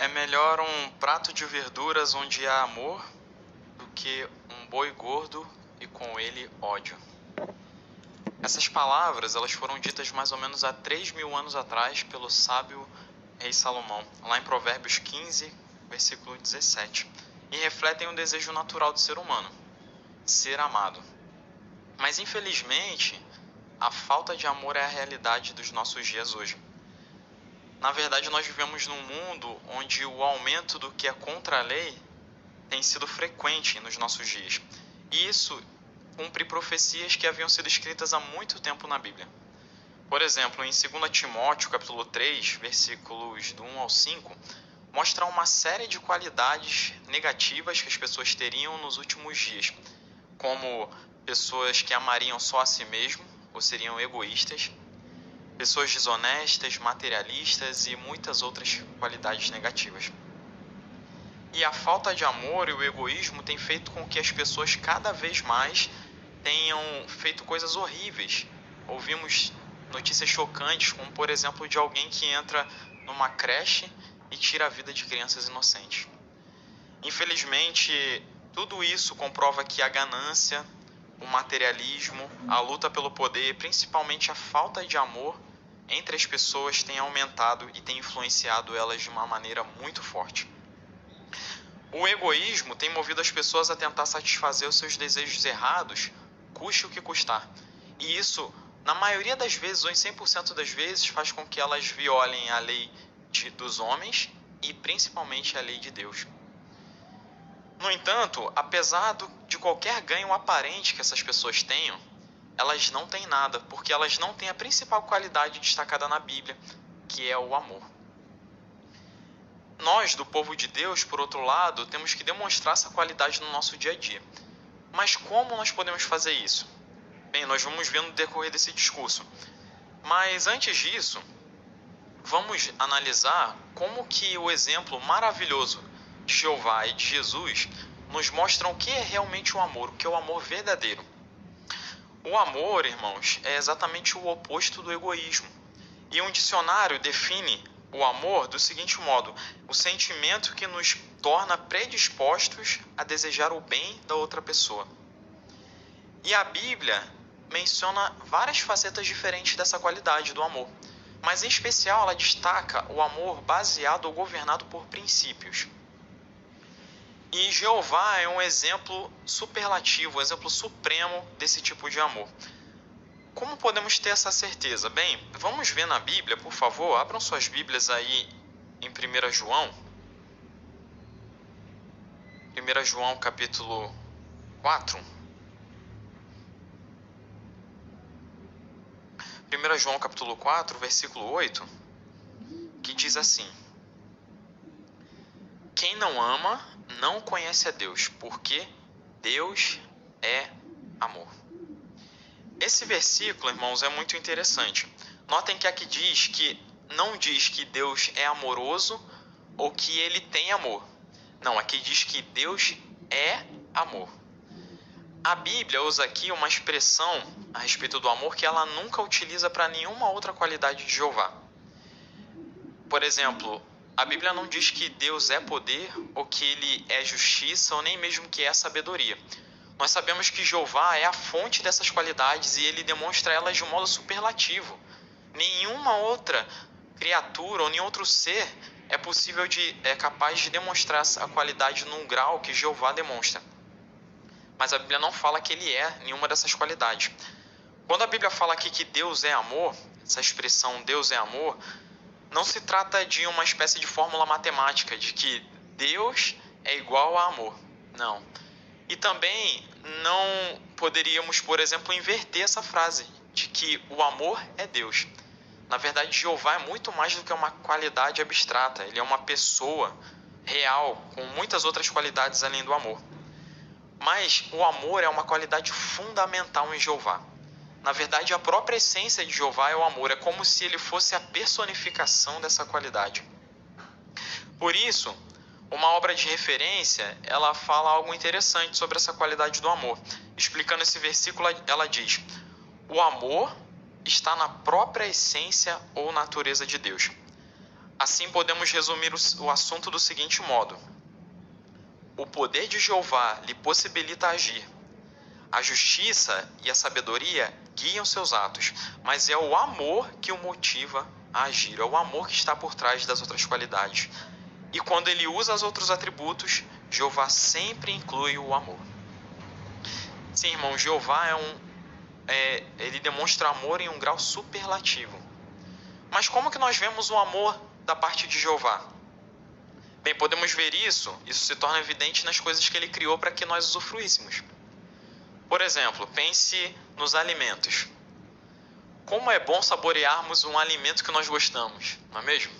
É melhor um prato de verduras onde há amor do que um boi gordo e com ele ódio. Essas palavras elas foram ditas mais ou menos há 3.000 anos atrás pelo sábio rei Salomão, lá em Provérbios 15, versículo 17, e refletem o desejo natural do ser humano, ser amado. Mas infelizmente, a falta de amor é a realidade dos nossos dias hoje. Na verdade, nós vivemos num mundo onde o aumento do que é contra a lei tem sido frequente nos nossos dias. E isso cumpre profecias que haviam sido escritas há muito tempo na Bíblia. Por exemplo, em 2 Timóteo, capítulo 3, versículos do 1 ao 5, mostra uma série de qualidades negativas que as pessoas teriam nos últimos dias, como pessoas que amariam só a si mesmo, ou seriam egoístas, pessoas desonestas, materialistas e muitas outras qualidades negativas. E a falta de amor e o egoísmo tem feito com que as pessoas cada vez mais tenham feito coisas horríveis. Ouvimos notícias chocantes, como por exemplo de alguém que entra numa creche e tira a vida de crianças inocentes. Infelizmente, tudo isso comprova que a ganância, o materialismo, a luta pelo poder e principalmente a falta de amor entre as pessoas tem aumentado e tem influenciado elas de uma maneira muito forte. O egoísmo tem movido as pessoas a tentar satisfazer os seus desejos errados, custe o que custar. E isso, na maioria das vezes, ou em 100% das vezes, faz com que elas violem a lei dos homens e principalmente a lei de Deus. No entanto, apesar de qualquer ganho aparente que essas pessoas tenham, elas não têm nada, porque elas não têm a principal qualidade destacada na Bíblia, que é o amor. Nós, do povo de Deus, por outro lado, temos que demonstrar essa qualidade no nosso dia a dia. Mas como nós podemos fazer isso? Bem, nós vamos ver no decorrer desse discurso. Mas antes disso, vamos analisar como que o exemplo maravilhoso de Jeová e de Jesus nos mostram o que é realmente o amor, o que é o amor verdadeiro. O amor, irmãos, é exatamente o oposto do egoísmo. E um dicionário define o amor do seguinte modo: o sentimento que nos torna predispostos a desejar o bem da outra pessoa. E a Bíblia menciona várias facetas diferentes dessa qualidade do amor, mas em especial ela destaca o amor baseado ou governado por princípios. E Jeová é um exemplo superlativo, um exemplo supremo desse tipo de amor. Como podemos ter essa certeza? Bem, vamos ver na Bíblia, por favor, abram suas Bíblias aí em 1 João. 1 João capítulo 4. 1 João capítulo 4, versículo 8, que diz assim: quem não ama não conhece a Deus, porque Deus é amor. Esse versículo, irmãos, é muito interessante. Notem que aqui não diz que Deus é amoroso ou que ele tem amor. Não, aqui diz que Deus é amor. A Bíblia usa aqui uma expressão a respeito do amor que ela nunca utiliza para nenhuma outra qualidade de Jeová. Por exemplo, a Bíblia não diz que Deus é poder, ou que ele é justiça, ou nem mesmo que é sabedoria. Nós sabemos que Jeová é a fonte dessas qualidades e ele demonstra elas de um modo superlativo. Nenhuma outra criatura ou nenhum outro ser é capaz de demonstrar a qualidade num grau que Jeová demonstra. Mas a Bíblia não fala que ele é nenhuma dessas qualidades. Quando a Bíblia fala aqui que Deus é amor, essa expressão Deus é amor, não se trata de uma espécie de fórmula matemática, de que Deus é igual a amor. Não. E também não poderíamos, por exemplo, inverter essa frase, de que o amor é Deus. Na verdade, Jeová é muito mais do que uma qualidade abstrata. Ele é uma pessoa real, com muitas outras qualidades além do amor. Mas o amor é uma qualidade fundamental em Jeová. Na verdade, a própria essência de Jeová é o amor. É como se ele fosse a personificação dessa qualidade. Por isso, uma obra de referência, ela fala algo interessante sobre essa qualidade do amor. Explicando esse versículo, ela diz: o amor está na própria essência ou natureza de Deus. Assim podemos resumir o assunto do seguinte modo: o poder de Jeová lhe possibilita agir. A justiça e a sabedoria guiam seus atos, mas é o amor que o motiva a agir, é o amor que está por trás das outras qualidades. E quando ele usa os outros atributos, Jeová sempre inclui o amor. Sim, irmão, Jeová ele demonstra amor em um grau superlativo. Mas como que nós vemos o amor da parte de Jeová? Bem, podemos ver isso se torna evidente nas coisas que ele criou para que nós usufruíssemos. Por exemplo, pense nos alimentos. Como é bom saborearmos um alimento que nós gostamos, não é mesmo?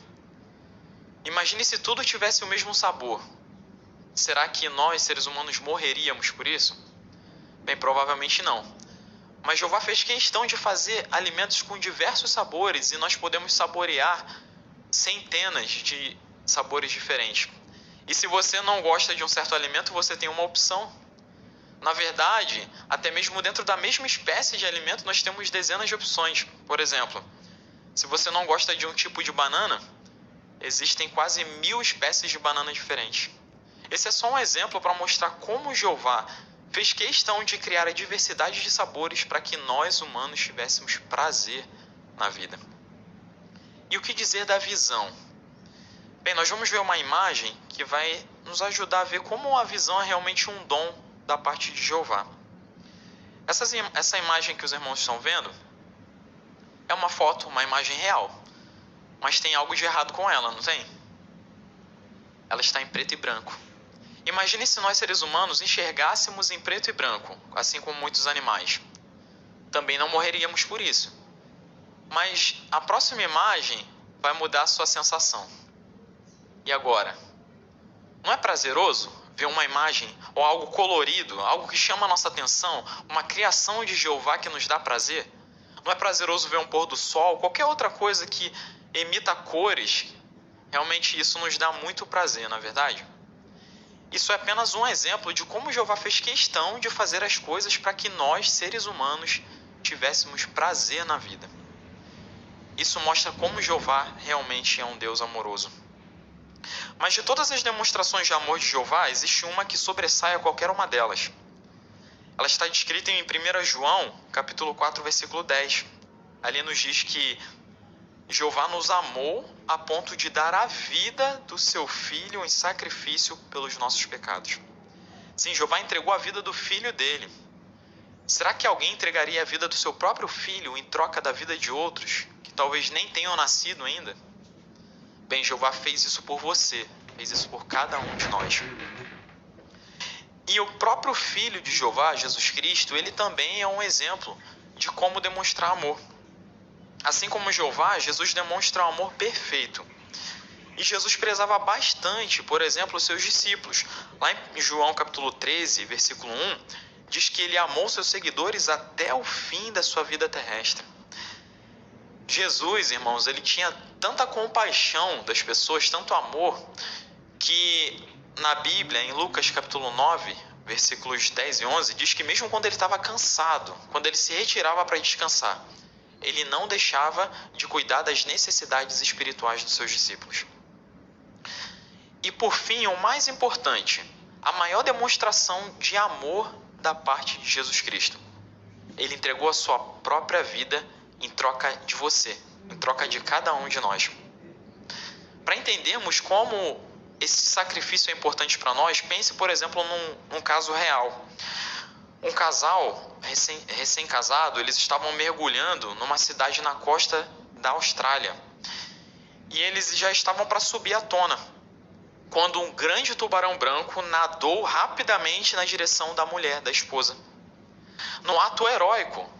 Imagine se tudo tivesse o mesmo sabor. Será que nós, seres humanos, morreríamos por isso? Bem, provavelmente não. Mas Jeová fez questão de fazer alimentos com diversos sabores e nós podemos saborear centenas de sabores diferentes. E se você não gosta de um certo alimento, você tem uma opção. Na verdade, até mesmo dentro da mesma espécie de alimento, nós temos dezenas de opções. Por exemplo, se você não gosta de um tipo de banana, existem quase 1000 espécies de banana diferentes. Esse é só um exemplo para mostrar como Jeová fez questão de criar a diversidade de sabores para que nós, humanos, tivéssemos prazer na vida. E o que dizer da visão? Bem, nós vamos ver uma imagem que vai nos ajudar a ver como a visão é realmente um dom da parte de Jeová. Essa imagem que os irmãos estão vendo é uma foto, uma imagem real, mas tem algo de errado com ela, não tem? Ela está em preto e branco. Imagine se nós, seres humanos, enxergássemos em preto e branco, assim como muitos animais. Também não morreríamos por isso. Mas a próxima imagem vai mudar a sua sensação. E agora? Não é prazeroso ver uma imagem ou algo colorido, algo que chama a nossa atenção, uma criação de Jeová que nos dá prazer? Não é prazeroso ver um pôr do sol, qualquer outra coisa que emita cores? Realmente isso nos dá muito prazer, não é verdade? Isso é apenas um exemplo de como Jeová fez questão de fazer as coisas para que nós, seres humanos, tivéssemos prazer na vida. Isso mostra como Jeová realmente é um Deus amoroso. Mas de todas as demonstrações de amor de Jeová, existe uma que sobressai a qualquer uma delas. Ela está descrita em 1 João, capítulo 4, versículo 10. Ali nos diz que Jeová nos amou a ponto de dar a vida do seu Filho em sacrifício pelos nossos pecados. Sim, Jeová entregou a vida do Filho dele. Será que alguém entregaria a vida do seu próprio filho em troca da vida de outros, que talvez nem tenham nascido ainda? Bem, Jeová fez isso por você, fez isso por cada um de nós. E o próprio Filho de Jeová, Jesus Cristo, ele também é um exemplo de como demonstrar amor. Assim como Jeová, Jesus demonstra um amor perfeito. E Jesus prezava bastante, por exemplo, os seus discípulos. Lá em João capítulo 13, versículo 1, diz que ele amou seus seguidores até o fim da sua vida terrestre. Jesus, irmãos, ele tinha tanta compaixão das pessoas, tanto amor, que na Bíblia, em Lucas capítulo 9, versículos 10 e 11, diz que mesmo quando ele estava cansado, quando ele se retirava para descansar, ele não deixava de cuidar das necessidades espirituais dos seus discípulos. E por fim, o mais importante, a maior demonstração de amor da parte de Jesus Cristo. Ele entregou a sua própria vida em troca de você, em troca de cada um de nós. Para entendermos como esse sacrifício é importante para nós, pense, por exemplo, num caso real. Um casal recém-casado, eles estavam mergulhando numa cidade na costa da Austrália. E eles já estavam para subir à tona, quando um grande tubarão branco nadou rapidamente na direção da mulher, da esposa. No ato heróico,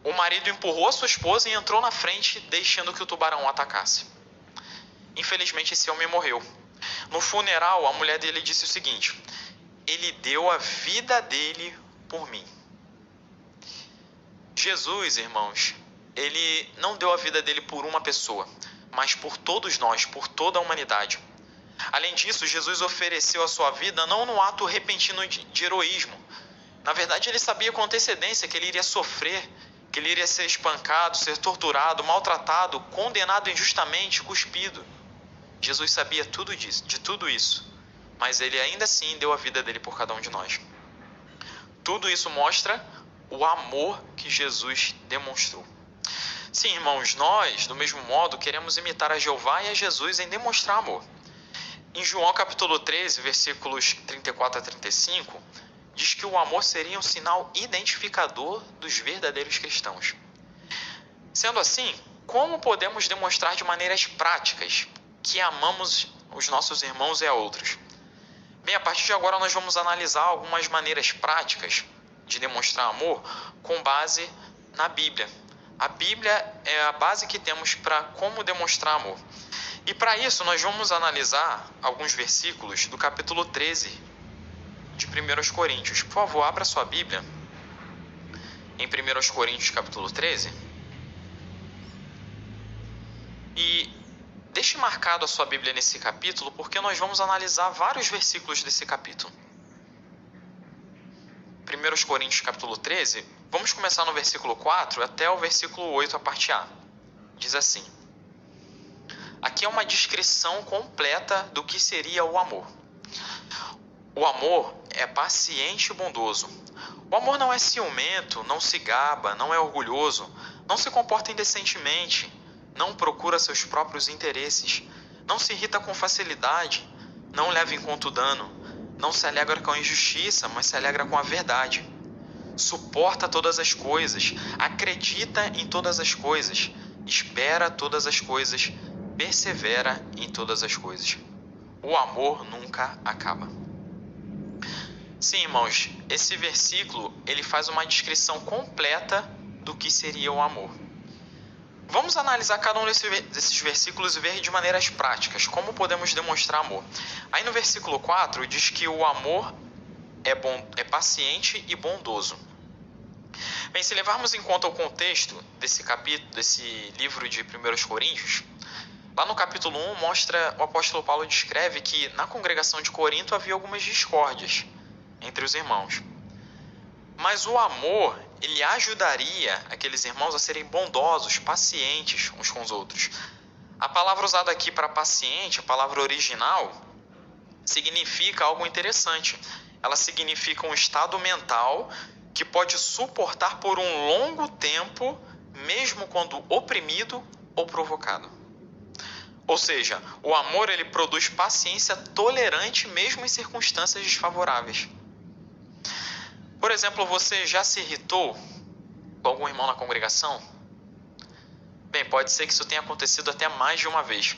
o marido empurrou a sua esposa e entrou na frente, deixando que o tubarão o atacasse. Infelizmente, esse homem morreu. No funeral, a mulher dele disse o seguinte: ele deu a vida dele por mim. Jesus, irmãos, ele não deu a vida dele por uma pessoa, mas por todos nós, por toda a humanidade. Além disso, Jesus ofereceu a sua vida não num ato repentino de heroísmo. Na verdade, ele sabia com antecedência que ele iria sofrer, que ele iria ser espancado, ser torturado, maltratado, condenado injustamente, cuspido. Jesus sabia de tudo isso, mas ele ainda assim deu a vida dele por cada um de nós. Tudo isso mostra o amor que Jesus demonstrou. Sim, irmãos, nós, do mesmo modo, queremos imitar a Jeová e a Jesus em demonstrar amor. Em João capítulo 13, versículos 34 a 35, diz que o amor seria um sinal identificador dos verdadeiros cristãos. Sendo assim, como podemos demonstrar de maneiras práticas que amamos os nossos irmãos e a outros? Bem, a partir de agora nós vamos analisar algumas maneiras práticas de demonstrar amor com base na Bíblia. A Bíblia é a base que temos para como demonstrar amor. E para isso nós vamos analisar alguns versículos do capítulo 13 de 1 Coríntios. Por favor, abra sua Bíblia em 1 Coríntios capítulo 13. E deixe marcado a sua Bíblia nesse capítulo, porque nós vamos analisar vários versículos desse capítulo. 1 Coríntios capítulo 13, vamos começar no versículo 4 até o versículo 8, a parte A. Diz assim: aqui é uma descrição completa do que seria o amor. O amor é paciente e bondoso. O amor não é ciumento, não se gaba, não é orgulhoso, não se comporta indecentemente, não procura seus próprios interesses, não se irrita com facilidade, não leva em conta o dano, não se alegra com a injustiça, mas se alegra com a verdade. Suporta todas as coisas, acredita em todas as coisas, espera todas as coisas, persevera em todas as coisas. O amor nunca acaba. Sim, irmãos, esse versículo ele faz uma descrição completa do que seria o amor. Vamos analisar cada um desses versículos e ver de maneiras práticas como podemos demonstrar amor. Aí no versículo 4 diz que o amor é paciente e bondoso. Bem, se levarmos em conta o contexto desse capítulo, desse livro de 1 Coríntios, lá no capítulo 1 mostra, o apóstolo Paulo descreve que na congregação de Corinto havia algumas discórdias entre os irmãos. Mas o amor, ele ajudaria aqueles irmãos a serem bondosos, pacientes uns com os outros. A palavra usada aqui para paciente, a palavra original, significa algo interessante. Ela significa um estado mental que pode suportar por um longo tempo, mesmo quando oprimido ou provocado. Ou seja, o amor ele produz paciência tolerante mesmo em circunstâncias desfavoráveis. Por exemplo, você já se irritou com algum irmão na congregação? Bem, pode ser que isso tenha acontecido até mais de uma vez.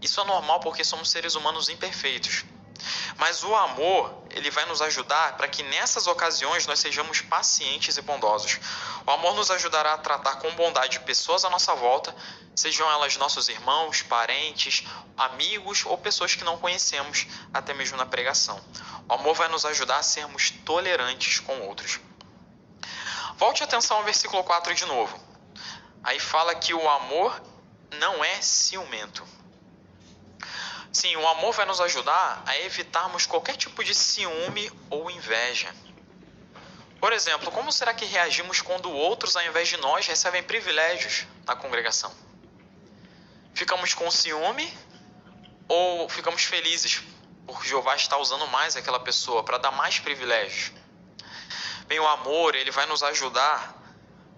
Isso é normal porque somos seres humanos imperfeitos. Mas o amor, ele vai nos ajudar para que nessas ocasiões nós sejamos pacientes e bondosos. O amor nos ajudará a tratar com bondade pessoas à nossa volta, sejam elas nossos irmãos, parentes, amigos ou pessoas que não conhecemos, até mesmo na pregação. O amor vai nos ajudar a sermos tolerantes com outros. Volte a atenção ao versículo 4 de novo. Aí fala que o amor não é ciumento. Sim, o amor vai nos ajudar a evitarmos qualquer tipo de ciúme ou inveja. Por exemplo, como será que reagimos quando outros, ao invés de nós, recebem privilégios na congregação? Ficamos com ciúme ou ficamos felizes por Jeová estar usando mais aquela pessoa para dar mais privilégios? Bem, o amor ele vai nos ajudar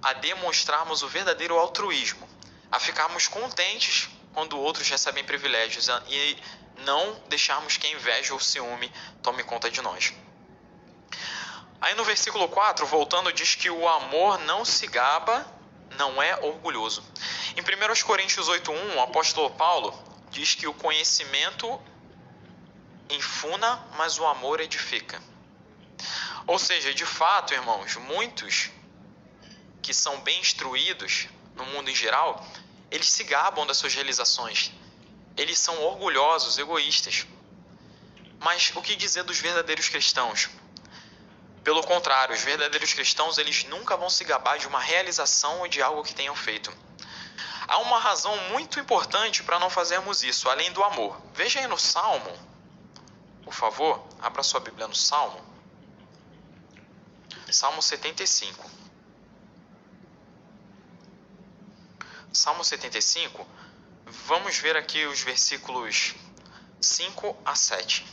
a demonstrarmos o verdadeiro altruísmo, a ficarmos contentes quando outros recebem privilégios e não deixarmos que a inveja ou o ciúme tome conta de nós. Aí no versículo 4, voltando, diz que o amor não se gaba, não é orgulhoso. Em 1 Coríntios 8:1, o apóstolo Paulo diz que o conhecimento enfuna, mas o amor edifica. Ou seja, de fato, irmãos, muitos que são bem instruídos no mundo em geral, eles se gabam das suas realizações. Eles são orgulhosos, egoístas. Mas o que dizer dos verdadeiros cristãos? Pelo contrário, os verdadeiros cristãos eles nunca vão se gabar de uma realização ou de algo que tenham feito. Há uma razão muito importante para não fazermos isso, além do amor. Veja aí no Salmo, por favor, abra sua Bíblia no Salmo. Salmo 75. Salmo 75, Vamos ver aqui os versículos 5 a 7.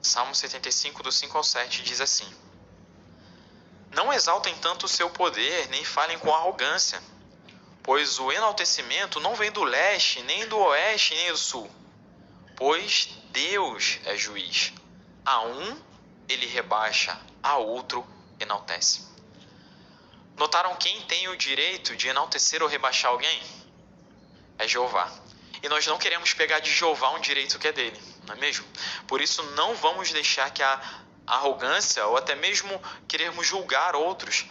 Salmo 75, do 5 ao 7, diz assim: Não exaltem tanto o seu poder, nem falem com arrogância, pois o enaltecimento não vem do leste, nem do oeste, nem do sul. Pois Deus é juiz. A um ele rebaixa, a outro enaltece. Notaram quem tem o direito de enaltecer ou rebaixar alguém? É Jeová. E nós não queremos pegar de Jeová um direito que é dele, não é mesmo? Por isso não vamos deixar que a arrogância ou até mesmo querermos julgar outros,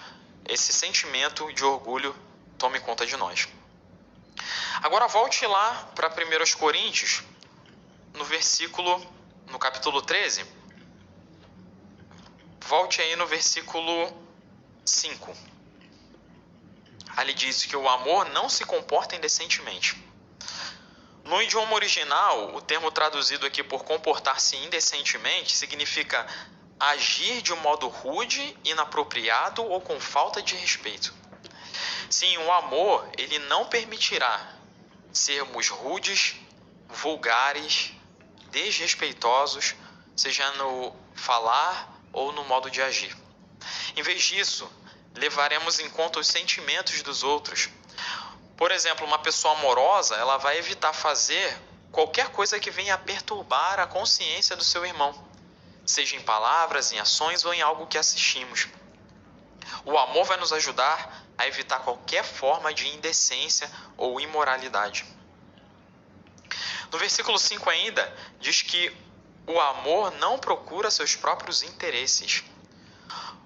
esse sentimento de orgulho tome conta de nós. Agora volte lá para 1 Coríntios, no capítulo 13. Volte aí no versículo 5. Ali diz que o amor não se comporta indecentemente. No idioma original, o termo traduzido aqui por comportar-se indecentemente significa agir de um modo rude, inapropriado ou com falta de respeito. Sim, o amor, ele não permitirá sermos rudes, vulgares, desrespeitosos, seja no falar ou no modo de agir. Em vez disso, levaremos em conta os sentimentos dos outros. Por exemplo, uma pessoa amorosa, ela vai evitar fazer qualquer coisa que venha a perturbar a consciência do seu irmão, seja em palavras, em ações ou em algo que assistimos. O amor vai nos ajudar a evitar qualquer forma de indecência ou imoralidade. No versículo 5 ainda, diz que o amor não procura seus próprios interesses.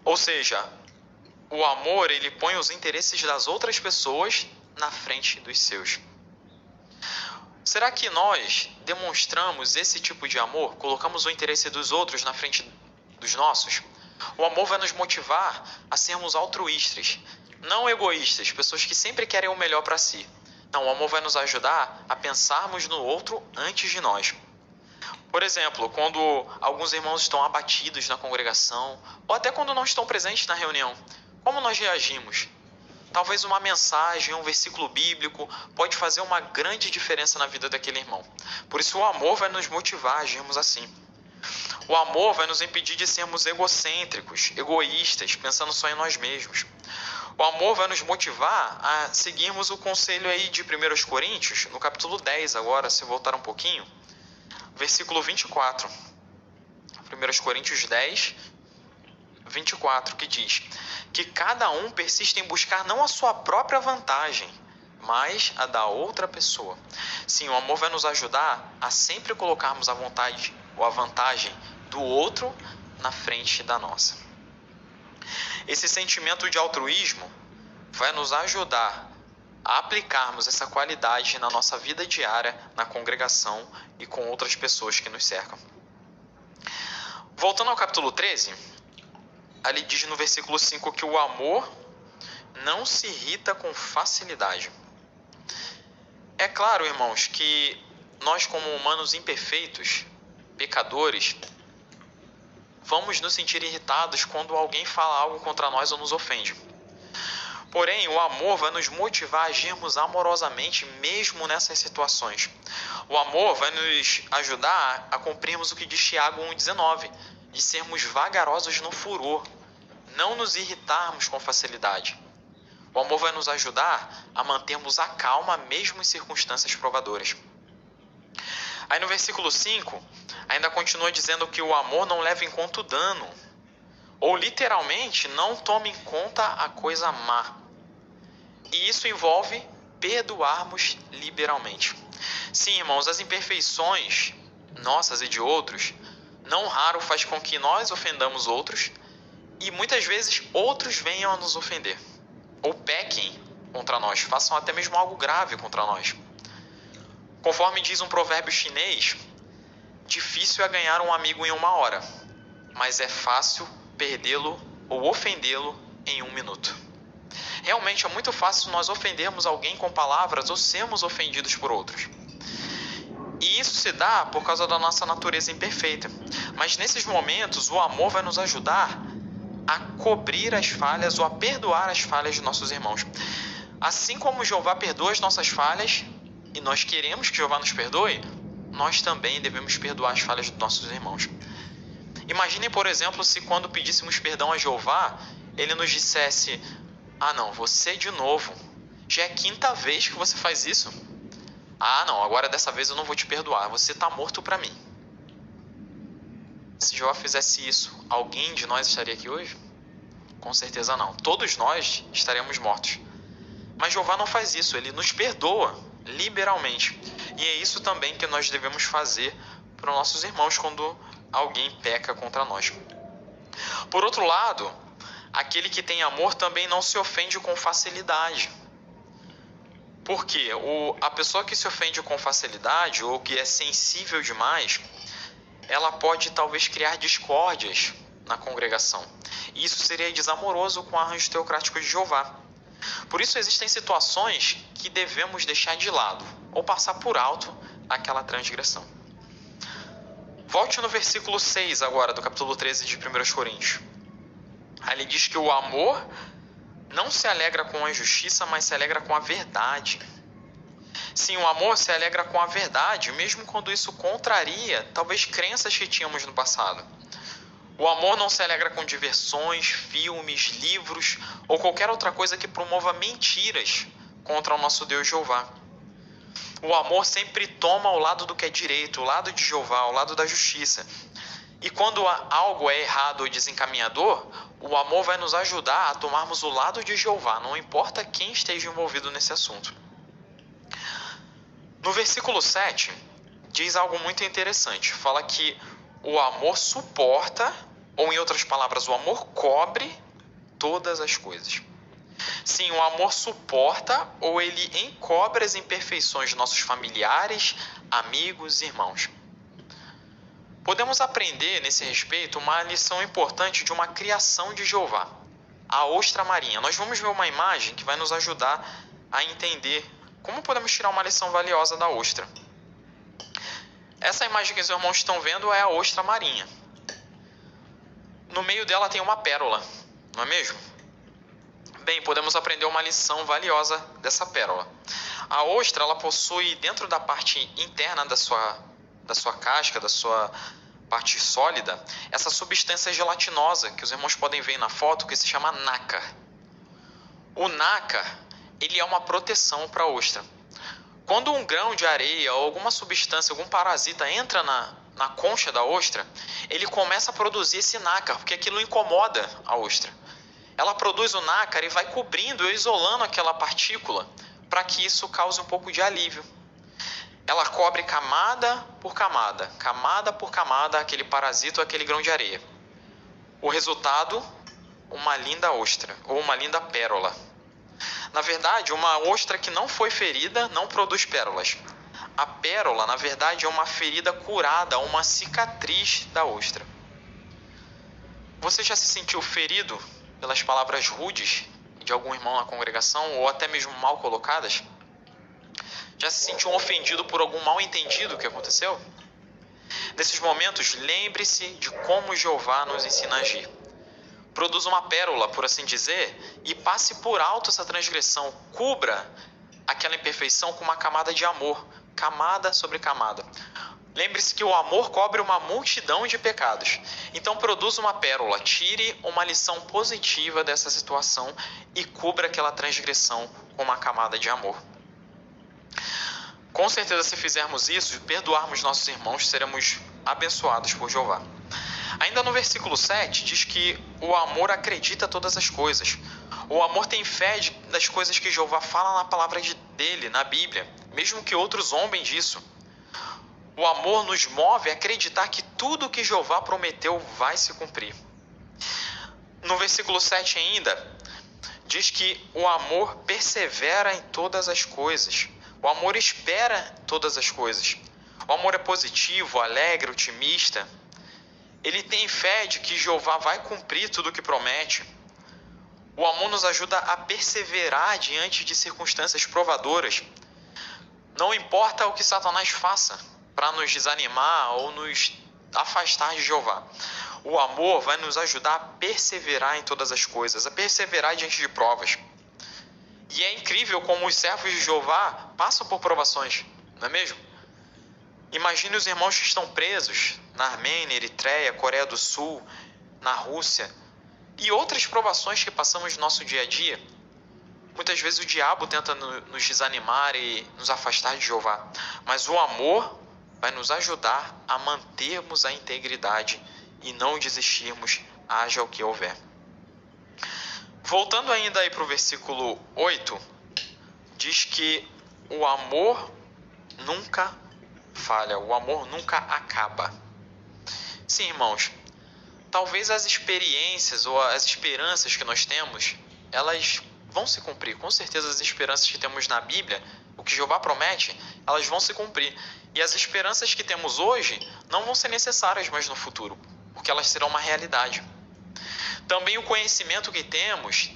Ou seja, o amor, ele põe os interesses das outras pessoas na frente dos seus. Será que nós demonstramos esse tipo de amor? Colocamos o interesse dos outros na frente dos nossos? O amor vai nos motivar a sermos altruístas, não egoístas, pessoas que sempre querem o melhor para si. Não, o amor vai nos ajudar a pensarmos no outro antes de nós. Por exemplo, quando alguns irmãos estão abatidos na congregação, ou até quando não estão presentes na reunião, como nós reagimos? Talvez uma mensagem, um versículo bíblico pode fazer uma grande diferença na vida daquele irmão. Por isso o amor vai nos motivar a agirmos assim. O amor vai nos impedir de sermos egocêntricos, egoístas, pensando só em nós mesmos. O amor vai nos motivar a seguirmos o conselho aí de 1 Coríntios, no capítulo 10 agora, se voltar um pouquinho, versículo 24. 1 Coríntios 10, 24, que diz que cada um persiste em buscar não a sua própria vantagem, mas a da outra pessoa. Sim, o amor vai nos ajudar a sempre colocarmos a vontade ou a vantagem do outro na frente da nossa. Esse sentimento de altruísmo vai nos ajudar a aplicarmos essa qualidade na nossa vida diária, na congregação e com outras pessoas que nos cercam. Voltando ao capítulo 13, ali diz no versículo 5 que o amor não se irrita com facilidade. É claro, irmãos, que nós como humanos imperfeitos, pecadores, vamos nos sentir irritados quando alguém fala algo contra nós ou nos ofende. Porém, o amor vai nos motivar a agirmos amorosamente mesmo nessas situações. O amor vai nos ajudar a cumprirmos o que diz Tiago 1,19, de sermos vagarosos no furor, não nos irritarmos com facilidade. O amor vai nos ajudar a mantermos a calma mesmo em circunstâncias provadoras. Aí no versículo 5, ainda continua dizendo que o amor não leva em conta o dano, ou literalmente não toma em conta a coisa má. E isso envolve perdoarmos liberalmente. Sim, irmãos, as imperfeições nossas e de outros, não raro faz com que nós ofendamos outros e muitas vezes outros venham a nos ofender, ou pequem contra nós, façam até mesmo algo grave contra nós. Conforme diz um provérbio chinês, difícil é ganhar um amigo em 1 hora, mas é fácil perdê-lo ou ofendê-lo em 1 minuto. Realmente é muito fácil nós ofendermos alguém com palavras ou sermos ofendidos por outros. E isso se dá por causa da nossa natureza imperfeita. Mas nesses momentos, o amor vai nos ajudar a cobrir as falhas ou a perdoar as falhas de nossos irmãos. Assim como Jeová perdoa as nossas falhas, e nós queremos que Jeová nos perdoe, nós também devemos perdoar as falhas dos nossos irmãos. Imaginem, por exemplo, se quando pedíssemos perdão a Jeová, ele nos dissesse: ah não, você de novo, já é a 5ª vez que você faz isso? Ah não, agora dessa vez eu não vou te perdoar, você está morto para mim. Se Jeová fizesse isso, alguém de nós estaria aqui hoje? Com certeza não, todos nós estaremos mortos. Mas Jeová não faz isso, ele nos perdoa liberalmente. E é isso também que nós devemos fazer para os nossos irmãos quando alguém peca contra nós. Por outro lado, aquele que tem amor também não se ofende com facilidade. Porque a pessoa que se ofende com facilidade ou que é sensível demais, ela pode talvez criar discórdias na congregação. E isso seria desamoroso com o arranjo teocrático de Jeová. Por isso existem situações que devemos deixar de lado ou passar por alto aquela transgressão. Volte no versículo 6 agora do capítulo 13 de 1 Coríntios. Aí ele diz que o amor não se alegra com a injustiça, mas se alegra com a verdade. Sim, o amor se alegra com a verdade, mesmo quando isso contraria talvez crenças que tínhamos no passado. O amor não se alegra com diversões, filmes, livros ou qualquer outra coisa que promova mentiras contra o nosso Deus Jeová. O amor sempre toma o lado do que é direito, o lado de Jeová, o lado da justiça. E quando algo é errado ou desencaminhador, o amor vai nos ajudar a tomarmos o lado de Jeová, não importa quem esteja envolvido nesse assunto. No versículo 7, diz algo muito interessante. Fala que o amor suporta, ou em outras palavras, o amor cobre todas as coisas. Sim, o amor suporta ou ele encobre as imperfeições de nossos familiares, amigos e irmãos. Podemos aprender nesse respeito uma lição importante de uma criação de Jeová, a ostra marinha. Nós vamos ver uma imagem que vai nos ajudar a entender como podemos tirar uma lição valiosa da ostra. Essa imagem que os irmãos estão vendo é a ostra marinha. No meio dela tem uma pérola, não é mesmo? Bem, podemos aprender uma lição valiosa dessa pérola. A ostra, ela possui dentro da parte interna da sua casca, da sua parte sólida, essa substância gelatinosa que os irmãos podem ver na foto, que se chama nácar. O nácar, ele é uma proteção para a ostra. Quando um grão de areia ou alguma substância, algum parasita entra na concha da ostra, ele começa a produzir esse nácar, porque aquilo incomoda a ostra. Ela produz o nácar e vai cobrindo e isolando aquela partícula para que isso cause um pouco de alívio. Ela cobre camada por camada, aquele parasito, aquele grão de areia. O resultado, uma linda ostra ou uma linda pérola. Na verdade, uma ostra que não foi ferida não produz pérolas. A pérola, na verdade, é uma ferida curada, uma cicatriz da ostra. Você já se sentiu ferido pelas palavras rudes de algum irmão na congregação ou até mesmo mal colocadas? Já se sentiu ofendido por algum mal entendido que aconteceu? Nesses momentos, lembre-se de como Jeová nos ensina a agir. Produza uma pérola, por assim dizer, e passe por alto essa transgressão. Cubra aquela imperfeição com uma camada de amor, camada sobre camada. Lembre-se que o amor cobre uma multidão de pecados. Então produza uma pérola, tire uma lição positiva dessa situação e cubra aquela transgressão com uma camada de amor. Com certeza, se fizermos isso e perdoarmos nossos irmãos, seremos abençoados por Jeová. Ainda no versículo 7, diz que o amor acredita todas as coisas. O amor tem fé das coisas que Jeová fala na palavra dele, na Bíblia, mesmo que outros zombem disso. O amor nos move a acreditar que tudo o que Jeová prometeu vai se cumprir. No versículo 7 ainda, diz que o amor persevera em todas as coisas. O amor espera todas as coisas. O amor é positivo, alegre, otimista. Ele tem fé de que Jeová vai cumprir tudo o que promete. O amor nos ajuda a perseverar diante de circunstâncias provadoras. Não importa o que Satanás faça, para nos desanimar ou nos afastar de Jeová. O amor vai nos ajudar a perseverar em todas as coisas, a perseverar diante de provas. E é incrível como os servos de Jeová passam por provações, não é mesmo? Imagine os irmãos que estão presos na Armênia, Eritreia, Coreia do Sul, na Rússia e outras provações que passamos no nosso dia a dia. Muitas vezes o diabo tenta nos desanimar e nos afastar de Jeová, mas o amor vai nos ajudar a mantermos a integridade e não desistirmos, haja o que houver. Voltando ainda aí para o versículo 8, diz que o amor nunca falha, o amor nunca acaba. Sim, irmãos, talvez as experiências ou as esperanças que nós temos, elas vão se cumprir. Com certeza as esperanças que temos na Bíblia, o que Jeová promete, elas vão se cumprir. E as esperanças que temos hoje não vão ser necessárias mais no futuro, porque elas serão uma realidade. Também o conhecimento que temos,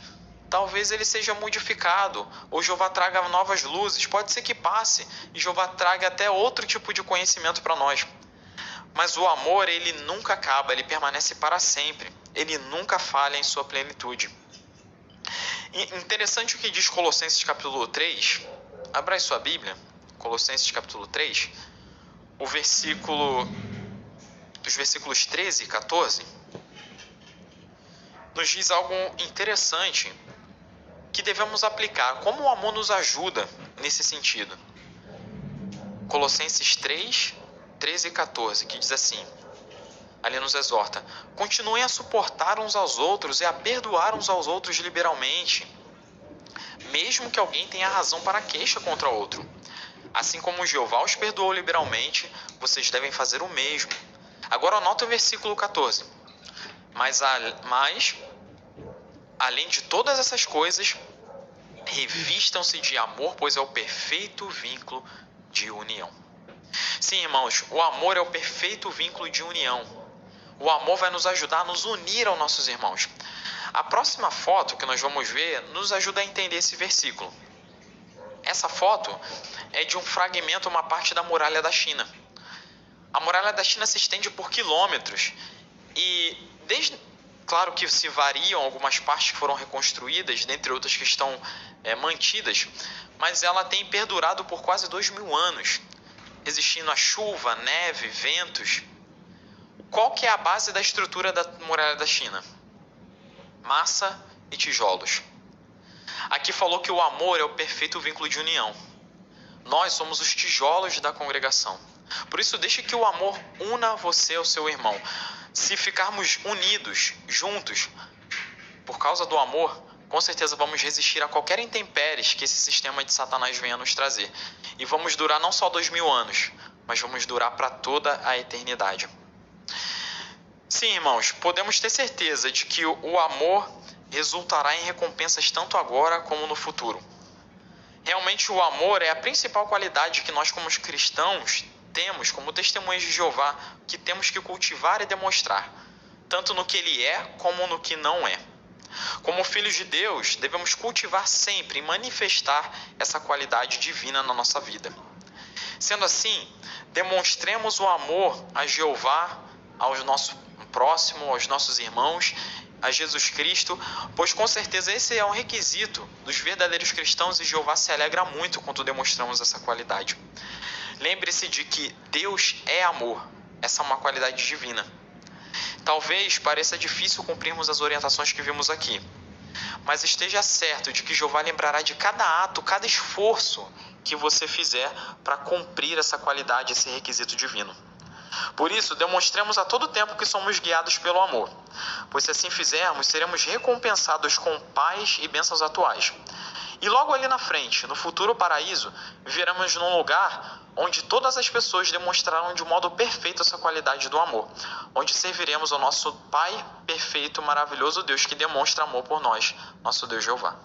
talvez ele seja modificado, ou Jeová traga novas luzes, pode ser que passe, e Jeová traga até outro tipo de conhecimento para nós. Mas o amor, ele nunca acaba, ele permanece para sempre, ele nunca falha em sua plenitude. E interessante o que diz Colossenses capítulo 3, abra aí sua Bíblia, Colossenses capítulo 3, os versículos 13 e 14, nos diz algo interessante que devemos aplicar, como o amor nos ajuda nesse sentido. Colossenses 3, 13 e 14, que diz assim, ali nos exorta: continuem a suportar uns aos outros e a perdoar uns aos outros liberalmente, mesmo que alguém tenha razão para queixa contra outro. Assim como Jeová os perdoou liberalmente, vocês devem fazer o mesmo. Agora anota o versículo 14. Mas além de todas essas coisas, revistam-se de amor, pois é o perfeito vínculo de união. Sim, irmãos, o amor é o perfeito vínculo de união. O amor vai nos ajudar a nos unir aos nossos irmãos. A próxima foto que nós vamos ver nos ajuda a entender esse versículo. Essa foto é de um fragmento, uma parte da muralha da China. A muralha da China se estende por quilômetros e claro que se variam algumas partes que foram reconstruídas, dentre outras que estão mantidas, mas ela tem perdurado por quase 2000 anos, resistindo a chuva, neve, ventos. Qual que é a base da estrutura da muralha da China? Massa e tijolos. Aqui falou que o amor é o perfeito vínculo de união. Nós somos os tijolos da congregação. Por isso, deixe que o amor una você ao seu irmão. Se ficarmos unidos, juntos, por causa do amor, com certeza vamos resistir a qualquer intempéries que esse sistema de Satanás venha nos trazer. E vamos durar não só 2000 anos, mas vamos durar para toda a eternidade. Sim, irmãos, podemos ter certeza de que o amor resultará em recompensas tanto agora como no futuro. Realmente o amor é a principal qualidade que nós como cristãos temos como testemunhas de Jeová, que temos que cultivar e demonstrar, tanto no que ele é como no que não é. Como filhos de Deus, devemos cultivar sempre e manifestar essa qualidade divina na nossa vida. Sendo assim, demonstremos o amor a Jeová, ao nosso próximo, aos nossos irmãos, a Jesus Cristo, pois com certeza esse é um requisito dos verdadeiros cristãos e Jeová se alegra muito quando demonstramos essa qualidade. Lembre-se de que Deus é amor, essa é uma qualidade divina. Talvez pareça difícil cumprirmos as orientações que vimos aqui, mas esteja certo de que Jeová lembrará de cada ato, cada esforço que você fizer para cumprir essa qualidade, esse requisito divino. Por isso, demonstremos a todo tempo que somos guiados pelo amor, pois se assim fizermos, seremos recompensados com paz e bênçãos atuais. E logo ali na frente, no futuro paraíso, viveremos num lugar onde todas as pessoas demonstrarão de modo perfeito essa qualidade do amor, onde serviremos ao nosso Pai perfeito, maravilhoso Deus que demonstra amor por nós, nosso Deus Jeová.